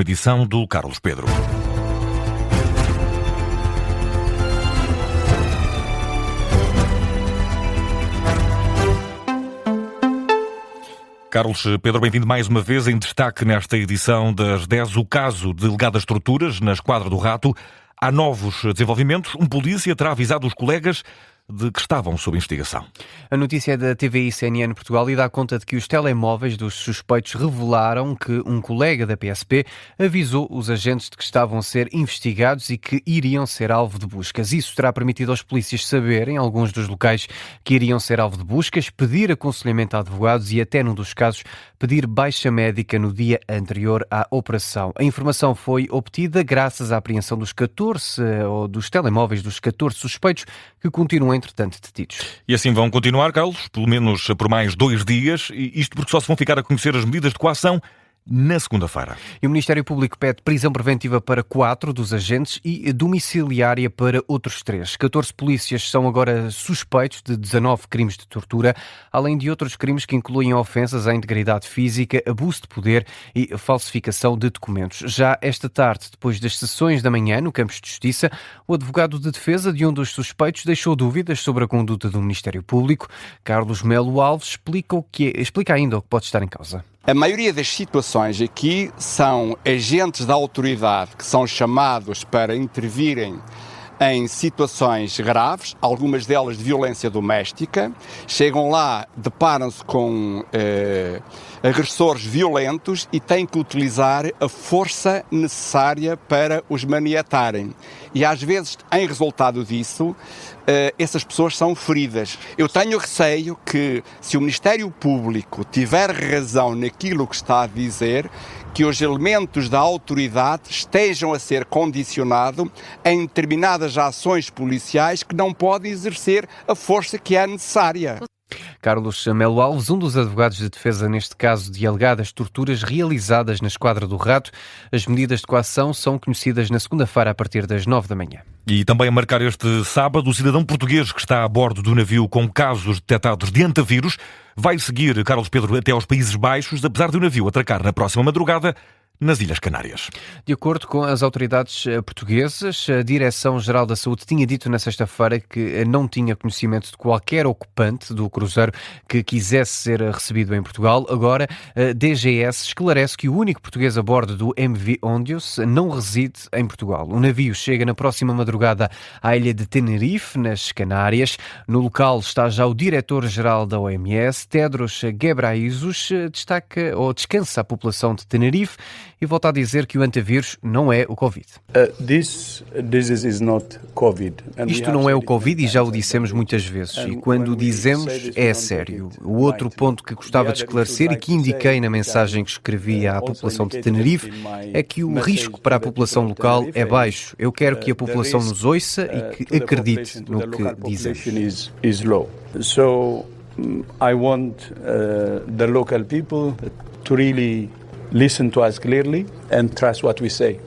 edição do Carlos Pedro. Carlos Pedro, bem-vindo mais uma vez. Em destaque nesta edição das 10, o caso de alegadas torturas na Esquadra do Rato. Há novos desenvolvimentos. Um polícia terá avisado os colegas de que estavam sob investigação. A notícia é da TVI CNN Portugal e dá conta de que os telemóveis dos suspeitos revelaram que um colega da PSP avisou os agentes de que estavam a ser investigados e que iriam ser alvo de buscas. Isso terá permitido aos polícias saberem, alguns dos locais, que iriam ser alvo de buscas, pedir aconselhamento a advogados e até, num dos casos, pedir baixa médica no dia anterior à operação. A informação foi obtida graças à apreensão dos 14, ou dos telemóveis dos 14 suspeitos que continuam entretanto detidos. E assim vão continuar, Carlos, pelo menos por mais 2 dias, e isto porque só se vão ficar a conhecer as medidas de coação na segunda-feira. E o Ministério Público pede prisão preventiva para 4 dos agentes e domiciliária para outros 3. 14 polícias são agora suspeitos de 19 crimes de tortura, além de outros crimes que incluem ofensas à integridade física, abuso de poder e falsificação de documentos. Já esta tarde, depois das sessões da manhã no Campos de Justiça, o advogado de defesa de um dos suspeitos deixou dúvidas sobre a conduta do Ministério Público. Carlos Melo Alves explica ainda o que pode estar em causa. A maioria das situações aqui são agentes da autoridade que são chamados para intervirem em situações graves, algumas delas de violência doméstica. Chegam lá, deparam-se com agressores violentos e têm que utilizar a força necessária para os maniatarem. E às vezes, em resultado disso, essas pessoas são feridas. Eu tenho receio que, se o Ministério Público tiver razão naquilo que está a dizer, que os elementos da autoridade estejam a ser condicionados em determinadas ações policiais que não podem exercer a força que é necessária. Carlos Melo Alves, um dos advogados de defesa neste caso de alegadas torturas realizadas na Esquadra do Rato. As medidas de coação são conhecidas na segunda-feira a partir das 9 da manhã. E também a marcar este sábado, o cidadão português que está a bordo do navio com casos detectados de antavírus vai seguir, Carlos Pedro, até aos Países Baixos, apesar de o navio atracar na próxima madrugada nas Ilhas Canárias. De acordo com as autoridades portuguesas, a Direção-Geral da Saúde tinha dito na sexta-feira que não tinha conhecimento de qualquer ocupante do cruzeiro que quisesse ser recebido em Portugal. Agora, a DGS esclarece que o único português a bordo do MV Ondius não reside em Portugal. O navio chega na próxima madrugada à ilha de Tenerife, nas Canárias. No local está já o diretor-geral da OMS, Tedros Ghebreyesus, descansa a população de Tenerife e volta a dizer que o antavírus não é o Covid. Isto não é o Covid e já o dissemos muitas vezes. E quando o dizemos, é a sério. O outro ponto que gostava de esclarecer e que indiquei na mensagem que escrevi à população de Tenerife é que o risco para a população local é baixo. Eu quero que a população nos ouça e que acredite no que dizemos. So I want the local people to really listen to us clearly and trust what we say.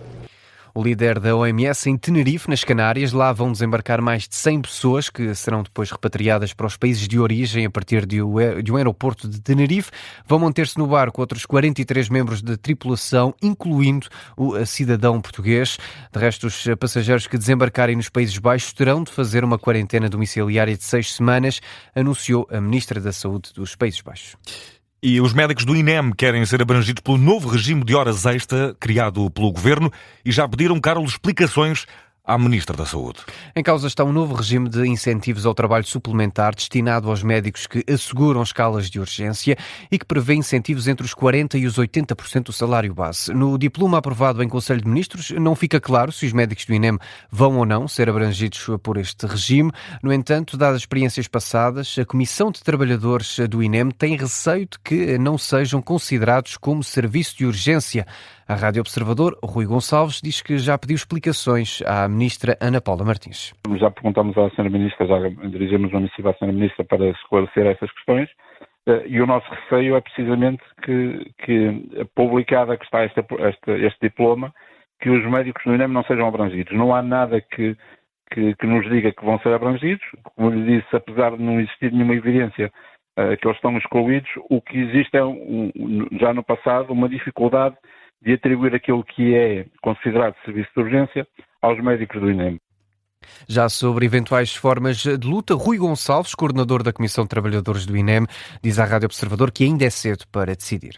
O líder da OMS em Tenerife, nas Canárias, lá vão desembarcar mais de 100 pessoas que serão depois repatriadas para os países de origem a partir de um aeroporto de Tenerife. Vão manter-se no barco outros 43 membros de tripulação, incluindo o cidadão português. De resto, os passageiros que desembarcarem nos Países Baixos terão de fazer uma quarentena domiciliária de 6 semanas, anunciou a Ministra da Saúde dos Países Baixos. E os médicos do INEM querem ser abrangidos pelo novo regime de horas extra criado pelo Governo e já pediram, Carlos, explicações à Ministra da Saúde. Em causa está um novo regime de incentivos ao trabalho suplementar destinado aos médicos que asseguram escalas de urgência e que prevê incentivos entre os 40% e os 80% do salário base. No diploma aprovado em Conselho de Ministros, não fica claro se os médicos do INEM vão ou não ser abrangidos por este regime. No entanto, dadas as experiências passadas, a Comissão de Trabalhadores do INEM tem receio de que não sejam considerados como serviço de urgência. A Rádio Observador, Rui Gonçalves, diz que já pediu explicações à Ministra Ana Paula Martins. Já perguntámos à Sra. Ministra, já dirigimos uma missiva à Sra. Ministra para esclarecer essas questões e o nosso receio é precisamente que publicada que está este diploma, que os médicos do INEM não sejam abrangidos. Não há nada que nos diga que vão ser abrangidos. Como lhe disse, apesar de não existir nenhuma evidência que eles estão excluídos, o que existe é, já no passado, uma dificuldade de atribuir aquilo que é considerado serviço de urgência aos médicos do INEM. Já sobre eventuais formas de luta, Rui Gonçalves, coordenador da Comissão de Trabalhadores do INEM, diz à Rádio Observador que ainda é cedo para decidir.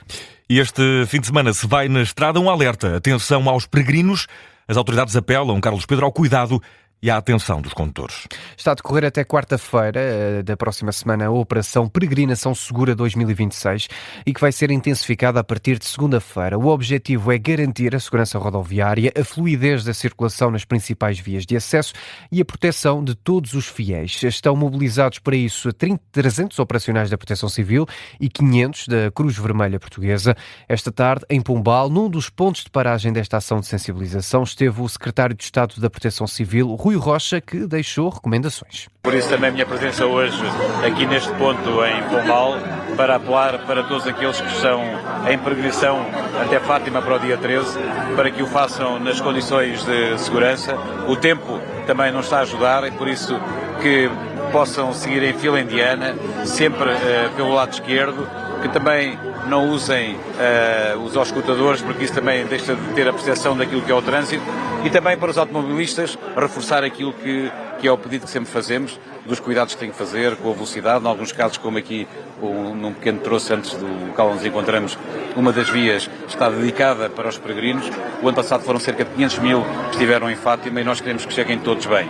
E este fim de semana se vai na estrada um alerta. Atenção aos peregrinos. As autoridades apelam, Carlos Pedro, ao cuidado e à atenção dos condutores. Está a decorrer até quarta-feira da próxima semana a Operação Peregrinação Segura 2026 e que vai ser intensificada a partir de segunda-feira. O objetivo é garantir a segurança rodoviária, a fluidez da circulação nas principais vias de acesso e a proteção de todos os fiéis. Estão mobilizados para isso 300 operacionais da Proteção Civil e 500 da Cruz Vermelha Portuguesa. Esta tarde, em Pombal, num dos pontos de paragem desta ação de sensibilização, esteve o secretário de Estado da Proteção Civil, Rui Rocha, que deixou recomendações. Por isso também a minha presença hoje aqui neste ponto em Pombal, para apelar para todos aqueles que estão em peregrinação até Fátima para o dia 13, para que o façam nas condições de segurança. O tempo também não está a ajudar, e por isso que possam seguir em fila indiana, sempre pelo lado esquerdo, que também não usem os auscultadores, porque isso também deixa de ter a percepção daquilo que é o trânsito, e também para os automobilistas reforçar aquilo que é o pedido que sempre fazemos, dos cuidados que têm que fazer com a velocidade. Em alguns casos, como aqui num pequeno troço antes do local onde nos encontramos, uma das vias está dedicada para os peregrinos. O ano passado foram cerca de 500 mil que estiveram em Fátima, e nós queremos que cheguem todos bem.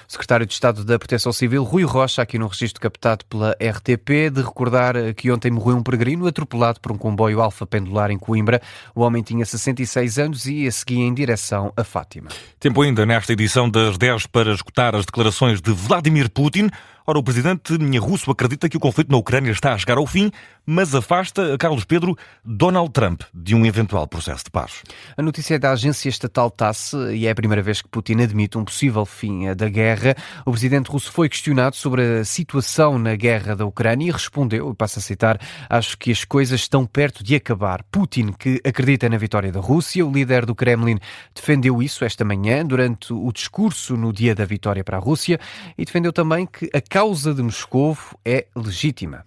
Secretário de Estado da Proteção Civil, Rui Rocha, aqui no registro captado pela RTP, de recordar que ontem morreu um peregrino atropelado por um comboio Alfa Pendular em Coimbra. O homem tinha 66 anos e seguia em direção a Fátima. Tempo ainda nesta edição das 10 para escutar as declarações de Vladimir Putin. Ora, o presidente russo acredita que o conflito na Ucrânia está a chegar ao fim, mas afasta, Carlos Pedro, Donald Trump de um eventual processo de paz. A notícia é da agência estatal TASS e é a primeira vez que Putin admite um possível fim da guerra. O presidente russo foi questionado sobre a situação na guerra da Ucrânia e respondeu, e passo a citar: "Acho que as coisas estão perto de acabar." Putin, que acredita na vitória da Rússia, o líder do Kremlin defendeu isso esta manhã durante o discurso no dia da vitória para a Rússia e defendeu também que a causa de Moscovo é legítima.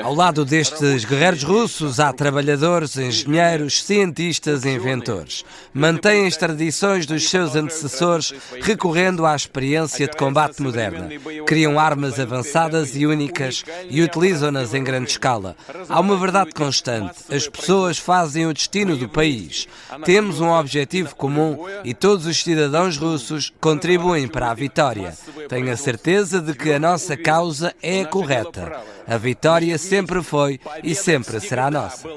Ao lado destes guerreiros russos há trabalhadores, engenheiros, cientistas e inventores. Mantêm as tradições dos seus antecessores, recorrendo à experiência de combate moderna. Criam armas avançadas e únicas e utilizam-nas em grande escala. Há uma verdade constante: as pessoas fazem o destino do país. Temos um objetivo comum e todos os cidadãos russos contribuem para a vitória. Tenho a certeza de que a nossa causa é a correta. A vitória sempre foi e sempre será nossa.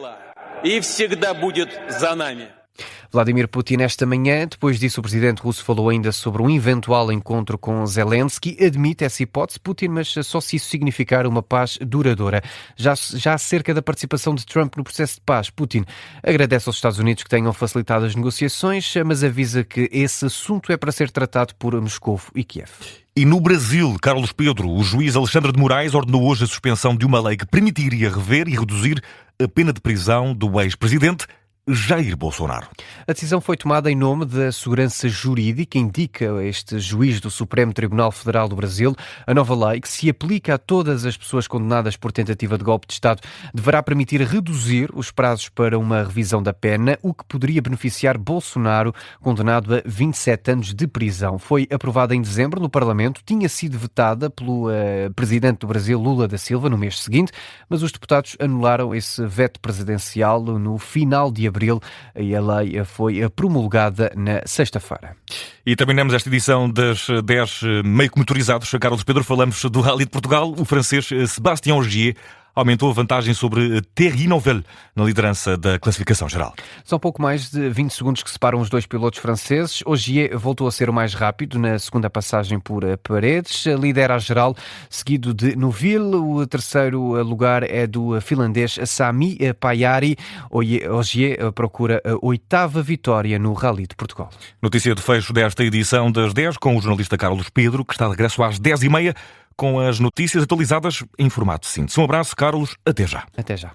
Vladimir Putin esta manhã. Depois disso, o presidente russo falou ainda sobre um eventual encontro com Zelensky. Admite essa hipótese, Putin, mas só se isso significar uma paz duradoura. Já acerca da participação de Trump no processo de paz, Putin agradece aos Estados Unidos que tenham facilitado as negociações, mas avisa que esse assunto é para ser tratado por Moscou e Kiev. E no Brasil, Carlos Pedro, o juiz Alexandre de Moraes ordenou hoje a suspensão de uma lei que permitiria rever e reduzir a pena de prisão do ex-presidente Jair Bolsonaro. A decisão foi tomada em nome da segurança jurídica, indica este juiz do Supremo Tribunal Federal do Brasil. A nova lei, que se aplica a todas as pessoas condenadas por tentativa de golpe de Estado, deverá permitir reduzir os prazos para uma revisão da pena, o que poderia beneficiar Bolsonaro, condenado a 27 anos de prisão. Foi aprovada em dezembro no Parlamento, tinha sido vetada pelo presidente do Brasil, Lula da Silva, no mês seguinte, mas os deputados anularam esse veto presidencial no final de abril e a lei foi promulgada na sexta-feira. E terminamos esta edição das 10 meio que motorizados. Carlos Pedro, falamos do Rally de Portugal. O francês Sébastien Ogier aumentou a vantagem sobre Thierry Neuville na liderança da classificação geral. São pouco mais de 20 segundos que separam os dois pilotos franceses. Ogier voltou a ser o mais rápido na segunda passagem por Paredes. Lidera a geral, seguido de Neuville. O terceiro lugar é do finlandês Sami Pajari. Ogier procura a 8ª vitória no Rally de Portugal. Notícia de fecho desta edição das 10 com o jornalista Carlos Pedro, que está de regresso às 10h30 com as notícias atualizadas em formato síntese. Um abraço, Carlos. Até já. Até já.